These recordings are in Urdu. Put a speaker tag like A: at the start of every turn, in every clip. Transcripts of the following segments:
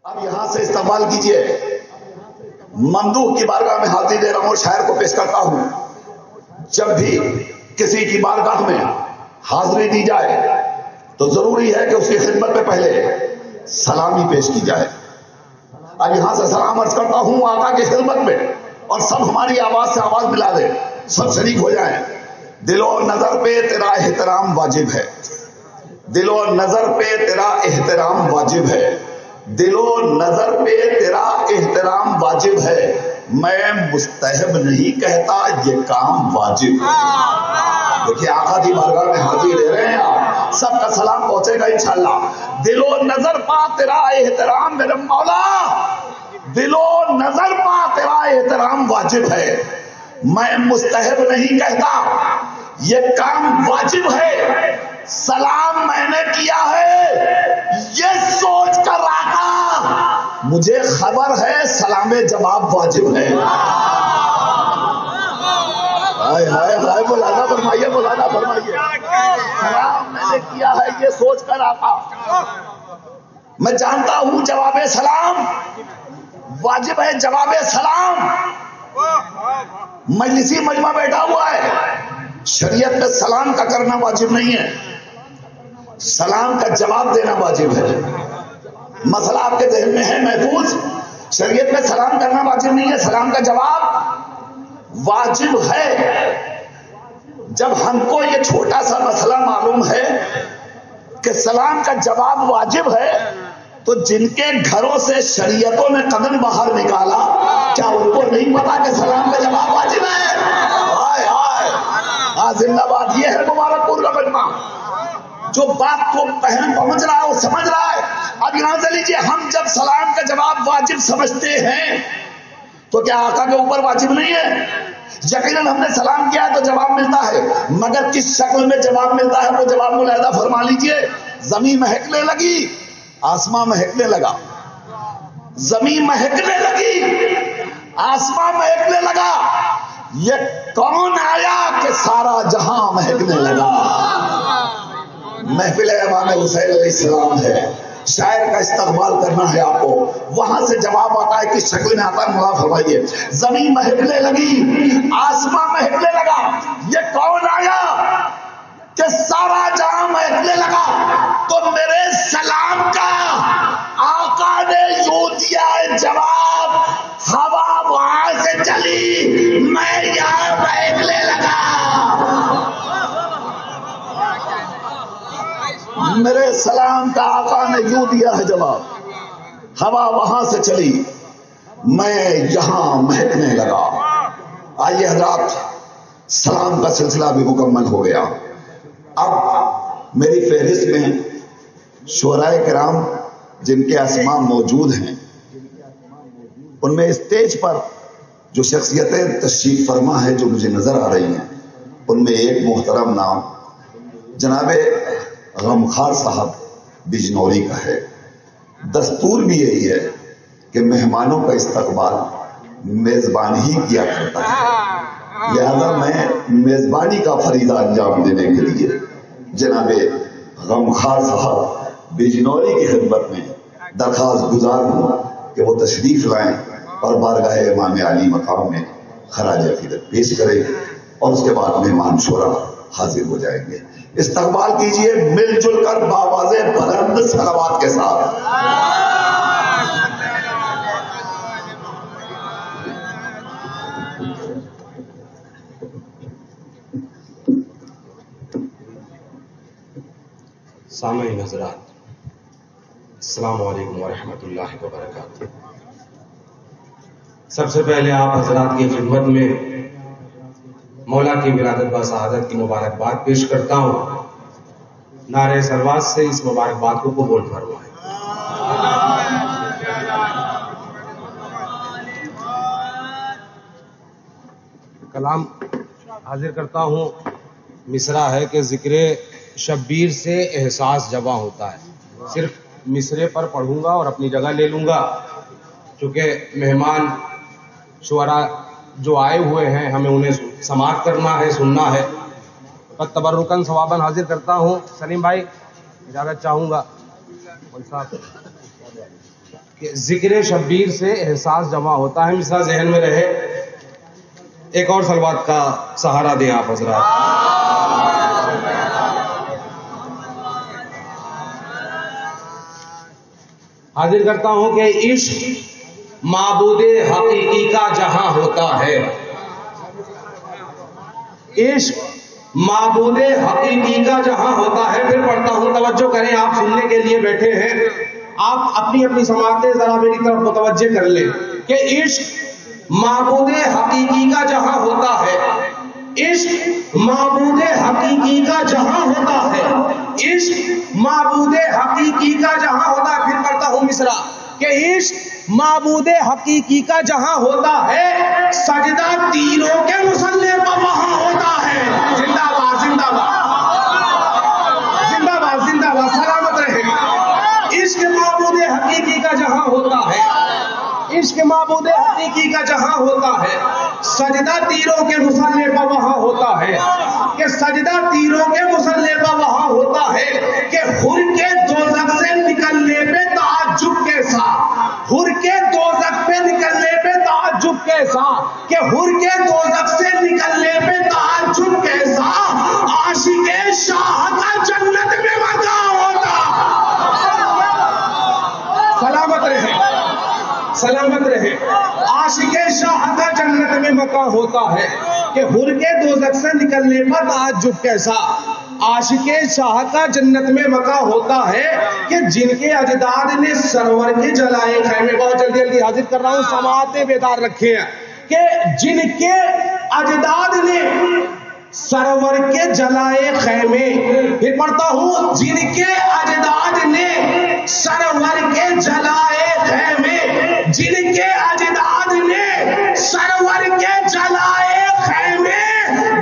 A: اب یہاں سے استقبال کیجئے. ممدوح کی بارگاہ میں حاضری دے رہا ہوں، شاعر کو پیش کرتا ہوں. جب بھی کسی کی بارگاہ میں حاضری دی جائے تو ضروری ہے کہ اس کی خدمت میں پہلے سلامی پیش کی جائے. اب یہاں سے سلام عرض کرتا ہوں آقا کی خدمت میں، اور سب ہماری آواز سے آواز ملا دے، سب شریک ہو جائیں. دل و نظر پہ تیرا احترام واجب ہے، دل و نظر پہ تیرا احترام واجب ہے، دل و نظر پہ تیرا احترام واجب ہے. میں مستحب نہیں کہتا، یہ کام واجب ہے. دیکھیے آقا کی بارگاہ میں حاضری دے رہے ہیں آپ، سب کا سلام پہنچے گا انشاءاللہ. دل و نظر پا تیرا احترام میرے مولا، دل و نظر پا تیرا احترام واجب ہے. میں مستحب نہیں کہتا، یہ کام واجب ہے. سلام میں نے کیا ہے یہ سوچ کر آقا، مجھے خبر ہے سلام جواب واجب ہے. ہائے ہائے ہائے، مولانا فرمائیے، مولانا فرمائیے. سلام میں نے کیا ہے یہ سوچ کر آقا، میں جانتا ہوں جواب سلام واجب ہے. جواب سلام مجلسی مجمع بیٹھا ہوا ہے، شریعت میں سلام کا کرنا واجب نہیں ہے، سلام کا جواب دینا واجب ہے. مسئلہ آپ کے ذہن میں ہے محفوظ. شریعت میں سلام کرنا واجب نہیں ہے، سلام کا جواب واجب ہے. جب ہم کو یہ چھوٹا سا مسئلہ معلوم ہے کہ سلام کا جواب واجب ہے، تو جن کے گھروں سے شریعتوں نے قدم باہر نکالا، کیا ان کو نہیں پتا کہ سلام کا جواب واجب ہے؟ ہائے ہائے، زندہ باد. یہ ہے مبارک پور کا مجمع جو بات کو پہنچ رہا ہے وہ سمجھ رہا ہے. اب یہاں سے لیجیے، ہم جب سلام کا جواب واجب سمجھتے ہیں تو کیا آقا کے اوپر واجب نہیں ہے؟ یقیناً ہم نے سلام کیا ہے تو جواب ملتا ہے، مگر کس شکل میں جواب ملتا ہے وہ جواب ملاحظہ فرما لیجیے. زمین مہکنے لگی، آسمان مہکنے لگا. زمین مہکنے لگی، آسمان مہکنے لگا. یہ کون آیا کہ سارا جہاں مہکنے لگا؟ محفل امام حسین علیہ السلام ہے. شاعر کا استقبال کرنا ہے آپ کو، وہاں سے جواب آتا ہے کس شکل میں آتا ہے مولا فرمائیے. زمین مہکنے لگی، آسمان مہکنے لگا. یہ کون آیا کہ سارا جہاں مہکنے لگا؟ تو میرے سلام کا آقا نے یوں دیا جواب، ہوا وہاں سے چلی، میں یہاں مہکنے لگا. میرے سلام کا آقا نے یوں دیا ہے جواب، ہوا وہاں سے چلی، میں یہاں مہکنے لگا. آئیے حضرات، سلام کا سلسلہ بھی مکمل ہو گیا. اب میری فہرست میں شعراء کرام جن کے اسماء موجود ہیں، ان میں اسٹیج پر جو شخصیتیں تشریف فرما ہے جو مجھے نظر آ رہی ہیں، ان میں ایک محترم نام جناب غمخوار صاحب بجنوری کا ہے. دستور بھی یہی ہے کہ مہمانوں کا استقبال میزبان ہی کیا کرتا ہے، لہذا میں میزبانی کا فریضہ انجام دینے کے لیے جناب غمخوار صاحب بجنوری کی خدمت میں درخواست گزار ہوں کہ وہ تشریف لائیں اور بارگاہ امام علی مقام میں خراج عقیدت پیش کریں، اور اس کے بعد مہمان شورا حاضر ہو جائیں گے. استقبال کیجئے مل جل کر بآواز بلند صلوات کے ساتھ.
B: سامعین حضرات، السلام علیکم ورحمۃ اللہ وبرکاتہ. سب سے پہلے آپ حضرات کی خدمت میں مولا کی ولادت با سعادت کی مبارکباد پیش کرتا ہوں. نعرہ سلوات سے اس مبارکباد کو قبول فرمائیں. کلام حاضر کرتا ہوں. مصرع ہے کہ ذکر شبیر سے احساس جواں ہوتا ہے. صرف مصرے پر پڑھوں گا اور اپنی جگہ لے لوں گا، چونکہ مہمان شعراء جو آئے ہوئے ہیں ہمیں انہیں سماعت کرنا ہے، سننا ہے. بس تبرکاً ثواباً حاضر کرتا ہوں. سلیم بھائی اجازت چاہوں گا. صاحب کہ ذکر شبیر سے احساس جمع ہوتا ہے. مصرع ذہن میں رہے. ایک اور سلوات کا سہارا دیں آپ حضرات. حاضر کرتا ہوں کہ عشق معبود حقیقی کا جہاں ہوتا ہے. عشق معبود حقیقی کا جہاں ہوتا ہے. پھر پڑھتا ہوں, توجہ کریں, آپ سننے کے لیے بیٹھے ہیں, آپ اپنی اپنی سماعتیں ذرا میری طرف متوجہ کر لیں کہ عشق معبود حقیقی کا جہاں ہوتا ہے. عشق معبود حقیقی کا جہاں ہوتا ہے. عشق معبود حقیقی کا جہاں ہوتا ہے. پھر پڑھتا ہوں مصرع کہ عشق معبود حقیقی کا جہاں ہوتا ہے, سجدہ تیروں کے مصلی پر وہاں ہوتا ہے. زندہ باد, زندہ باد, زندہ باد, زندہ باد, سلامت رہے. عشق معبود حقیقی کا جہاں ہوتا ہے, عشق معبود حقیقی کا جہاں ہوتا ہے, سجدہ تیروں کے مصلی پر وہاں ہوتا ہے. کہ سجدہ تیروں کے مصلی پر وہاں ہوتا ہے. کہ حر کے دوزخ سے نکلنے پہ تعجب کیسا, حر کے دوزخ پہ نکلنے پہ تعجب کیسا, کہ حر کے دوزخ سے نکلنے پہ تعجب کیسا, عاشق شاہ کا جنت میں مقام ہوتا. سلامت رہے, سلامت رہے. عاشق شاہ کا جنت میں مقام ہوتا ہے. کہ حر کے دوزخ سے نکلنے پر تعجب کیسا, عاشق شاہ کا جنت میں مقام ہوتا ہے. کہ جن کے اجداد نے سرور کے جلائے خیمے, بہت جلدی جلدی حاضر کر رہا ہوں, سماعتیں بیدار رکھے ہیں, کہ جن کے اجداد نے سرور کے جلائے خیمے. پھر پڑھتا ہوں, جن کے اجداد نے سرور کے جلائے خیمے, جن کے اجداد نے سرور کے جلائے خیمے,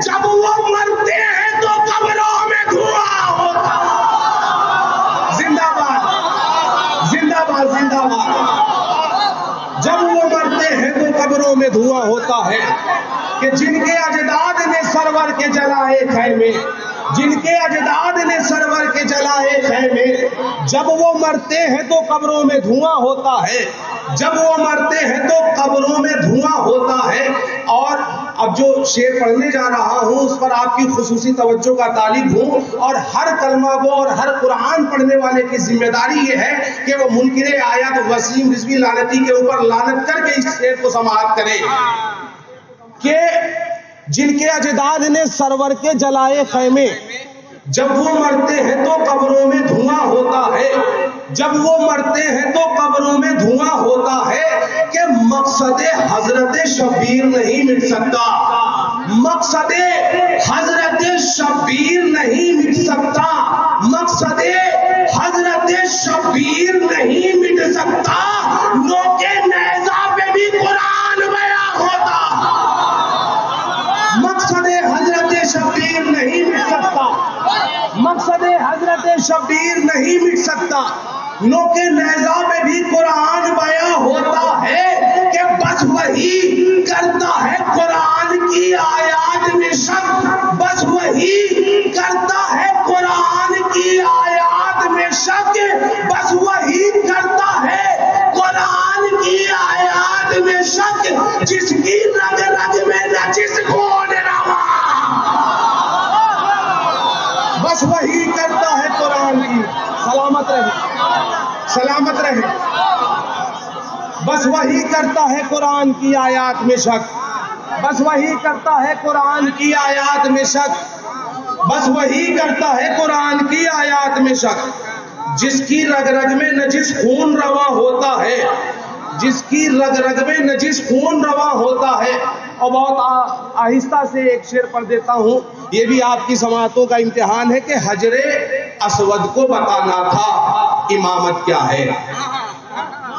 B: جب وہ مرتے ہیں تو قبروں میں دھواں ہوتا. زندہ باد, زندہ باد, زندہ باد. جب وہ مرتے ہیں تو قبروں میں دھواں ہوتا ہے. کہ جن کے اجداد نے سرور کے جلائے خیمے, جن کے اجداد نے سرور کے جلائے خیمے, جب وہ مرتے ہیں تو قبروں میں دھواں ہوتا ہے. جب وہ مرتے ہیں تو قبروں میں دھواں ہوتا ہے. اور اب جو شعر پڑھنے جا رہا ہوں اس پر آپ کی خصوصی توجہ کا طالب ہوں, اور ہر کلمہ گو اور ہر قرآن پڑھنے والے کی ذمہ داری یہ ہے کہ وہ منکر آیات وسیم رضوی لعنتی کے اوپر لعنت کر کے اس شعر کو سماعت کرے. کہ جن کے اجداد نے سرور کے جلائے خیمے, جب وہ مرتے ہیں تو قبروں میں دھواں ہوتا ہے. جب وہ مرتے ہیں تو قبروں میں دھواں ہوتا ہے. کہ مقصد حضرت شبیر نہیں مٹ سکتا, مقصد حضرت شبیر نہیں مٹ سکتا, مقصد حضرت شبیر نہیں مٹ سکتا. نوکے نیزہ پہ بھی قرآن بیان ہوتا. مقصد حضرت شبیر نہیں مٹ سکتا, مقصد حضرت شبیر نہیں مٹ سکتا. نوکے نیزہ میں بھی قرآن بیان ہوتا ہے. کہ بس وہی کرتا ہے قرآن کی آیات میں شک, بس وہی کرتا ہے قرآن کی آیات میں شک, بس وہی کرتا ہے قرآن کی آیات میں شک, جس کی رگ رگ میں نجس خون روا. بس وہی کرتا ہے قرآن کی, سلامت رہے, سلامت رہے. بس وہی کرتا ہے قرآن کی آیات میں شک, بس وہی کرتا ہے قرآن کی آیات میں شک, بس وہی کرتا ہے قرآن کی آیات میں شک. جس کی رگ رگ میں نجس خون روا ہوتا ہے, جس کی رگ رگ میں نجس خون روا ہوتا ہے. اور بہت آہستہ سے ایک شعر پڑھ دیتا ہوں, یہ بھی آپ کی سماعتوں کا امتحان ہے. کہ حجر اسود کو بتانا تھا امامت کیا ہے.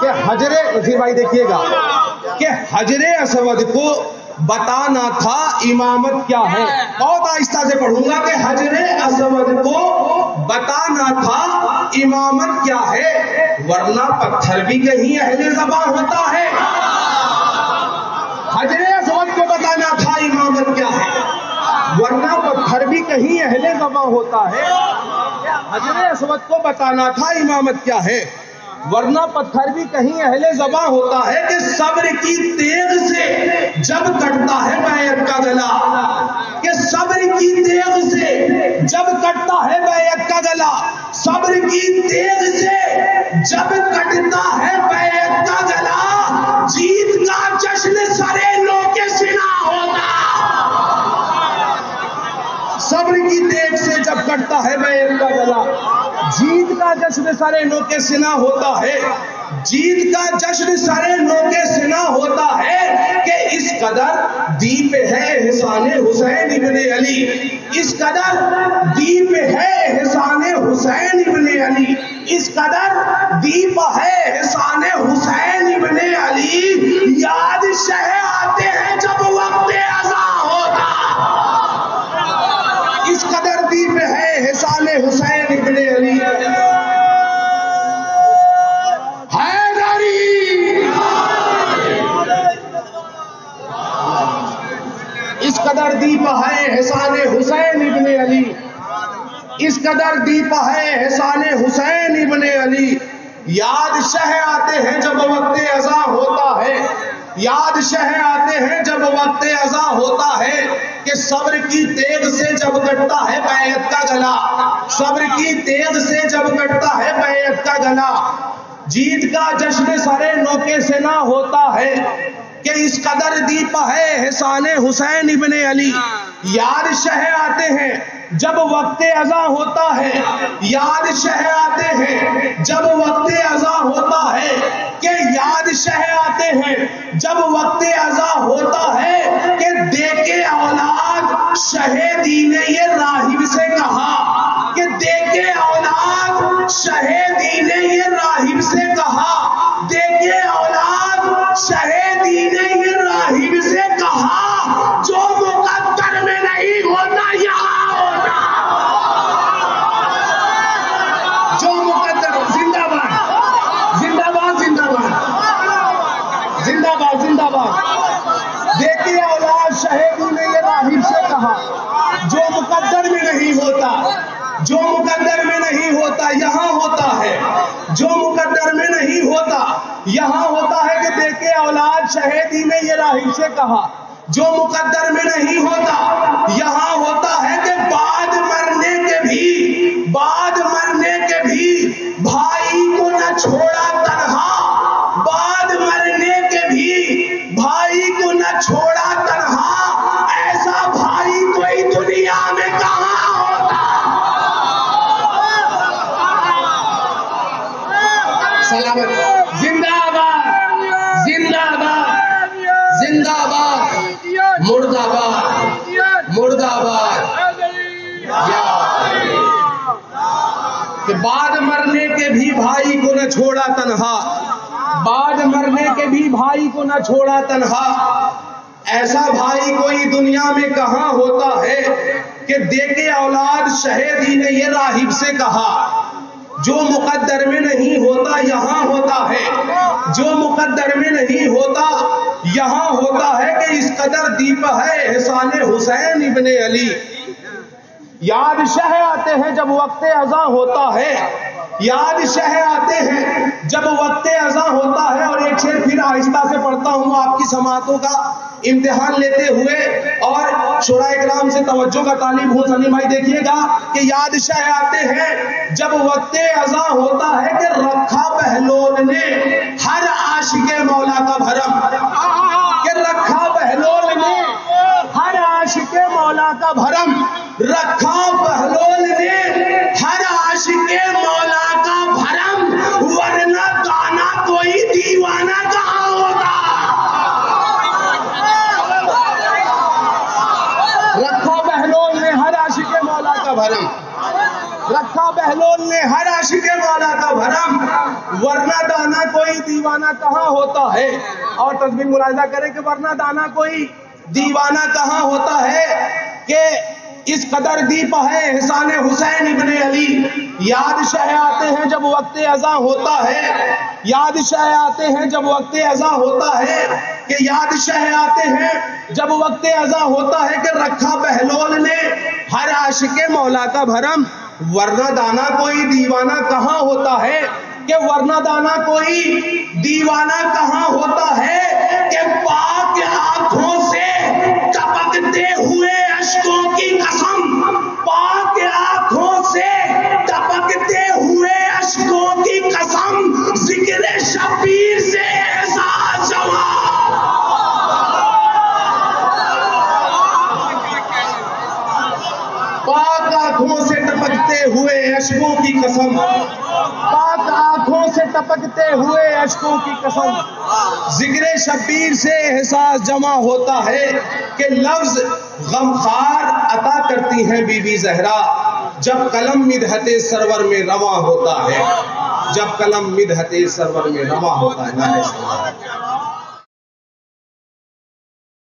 B: کہ حجر, نذیر بھائی دیکھیے گا, کہ حجر اسود کو بتانا تھا امامت کیا ہے. بہت آہستہ سے پڑھوں گا. کہ حجر اسود کو بتانا تھا امامت کیا ہے, ورنہ پتھر بھی کہیں اہل زبان ہوتا ہے. حجر اسود کو بتانا تھا امامت کیا ہے, ورنہ پتھر بھی کہیں اہل زبان ہوتا ہے. حجر اسود کو بتانا تھا امامت کیا ہے, ورنہ پتھر بھی کہیں اہل زباں ہوتا ہے کہ صبر کی تیغ سے جب کٹتا ہے بیعت کا گلا، کہ صبر کی تیغ سے جب کٹتا ہے بیعت کا گلا، صبر کی تیغ سے جب کٹتا ہے بیعت کا گلا، جیت کا جشن سرے لو کے سنا ہوتا۔ صبر کی تیغ سے جب کٹتا ہے بیعت کا گلا، جیت کا جشن سرے نو کے سنا ہوتا ہے، جیت کا جشن سرے نو کے سنا ہوتا ہے کہ اس قدر دیپ ہے احسان حسین ابن علی، اس قدر دیپ ہے احسان حسین ابن علی، اس قدر دیپ ہے احسان حسین ابن علی، یاد شہ آتے ہیں جب وقت اذاں ہوتا، اس قدر دیپ ہے احسان حسین ابن علی۔ اس قدر دیپ ہے احسان حسین ابن علی، اس قدر دیپ ہے احسان حسین ابن علی، یاد شہ آتے ہیں جب وقت اذاں ہوتا ہے، یاد شہ آتے ہیں جب وقت اذاں ہوتا ہے کہ صبر کی تیغ سے جب کٹتا ہے بیعت کا گلا، صبر کی تیغ سے جب کٹتا ہے بیعت کا گلا، جیت کا جشن سرے نو کے سنا ہوتا ہے کہ اس قدر دیپ ہے احسان حسین ابن علی، یاد شہ آتے ہیں جب وقت اذاں ہوتا ہے، یاد شہ آتے ہیں جب وقت اذاں ہوتا ہے کہ یاد شہ آتے ہیں جب وقت اذاں ہوتا ہے کہ دیکھے اولاد شہیدی نے یہ راہب سے کہا، کہ دیکھے اولاد شہیدی نے یہ راہب سے کہا، دیکھے اولاد شہیدی نے یہ راہب سے کہا، جو مقدر میں نہیں ہوتا یہاں ہوتا، جو مقدر، زندہ باد زندہ باد زندہ باد زندہ باد زندہ باد، دیکھے اولاد شہیدی نے یہ راہب سے کہا، جو مقدر میں نہیں ہوتا، جو مقدر میں نہیں ہوتا یہاں ہوتا ہے، جو مقدر میں نہیں ہوتا یہاں ہوتا ہے کہ دیکھے اولاد شہیدی نے یہ راہب سے کہا، جو مقدر میں نہیں ہوتا یہاں ہوتا ہے کہ بعد مرنے کے بھی بھائی کو نہ چھوڑا تنہا، بعد مرنے کے بھی بھائی کو نہ چھوڑا تنہا، ایسا بھائی کوئی دنیا میں کہاں ہوتا۔ سلامت، زندہ باد زندہ باد زندہ باد، مرد آباد مرد آباد، کہ بعد مرنے کے بھی بھائی کو نہ چھوڑا تنہا، بعد مرنے کے بھی بھائی کو نہ چھوڑا تنہا، ایسا بھائی کوئی دنیا میں کہاں ہوتا ہے کہ دیکھے اولاد شہیدی نے یہ راہب سے کہا، جو مقدر میں نہیں ہوتا یہاں ہوتا ہے، جو مقدر میں نہیں ہوتا یہاں ہوتا ہے کہ اس قدر دیپ ہے احسان حسین ابن علی، یاد شہ آتے ہیں جب وقت اذاں ہوتا ہے، یاد شہ آتے ہیں جب وقت اذاں ہوتا ہے۔ اور ایک شعر پھر آہستہ سے پڑھتا ہوں آپ کی سماعتوں کا امتحان لیتے ہوئے، اور شورا اکرام سے توجہ کا طالب ہوں۔ سلیم بھائی دیکھیے گا کہ یاد شہ آتے ہیں جب وقت اذاں ہوتا ہے کہ رکھا بہلول نے ہر عاشق مولا کا بھرم، کہ رکھا بہلول نے ہر عاشق مولا کا بھرم، رکھا بہلول نے ہر عاشق مولا کا بھرم، ورنہ دانا کوئی دیوانہ کہاں ہوتا۔ رکھا بہلول نے ہر عاشق مولا کا بھرم، رکھا بہلول نے ہر عاشق مولا کا بھرم، ورنہ دانا کوئی دیوانہ کہاں ہوتا ہے۔ اور تصویر ملاحظہ کریں کہ ورنہ دانا کوئی دیوانہ کہاں ہوتا ہے کہ اس قدر دیپ ہے احسان حسین ابن علی، یاد شہ آتے ہیں جب وقت اذاں ہوتا ہے، یاد شہ آتے ہیں جب وقت اذاں ہوتا ہے کہ یاد شہ آتے ہیں جب وقت اذاں ہوتا ہے کہ رکھا بہلول نے ہر عاشق مولا کا بھرم، ورنہ دانا کوئی دیوانہ کہاں ہوتا ہے۔ کہ ورنہ دانا کوئی دیوانہ کہاں ہوتا ہے کہ پاک آنکھوں سے ٹپکتے ہوئے اشکوں کی قسم، پاک آنکھوں سے ٹپکتے ہوئے اشکوں کی قسم، ذکر شبیر سے احساس جمع، پاک آنکھوں سے ٹپکتے ہوئے اشکوں کی قسم، پاک آنکھوں سے ٹپکتے ہوئے اشکوں کی قسم، ذکر شبیر سے احساس جمع ہوتا ہے کہ لفظ غمخوار عطا کرتی ہیں بی بی زہرا جب قلم مدحت سرور میں رواں ہوتا ہے، جب قلم مدحت سرور میں رواں ہوتا ہے۔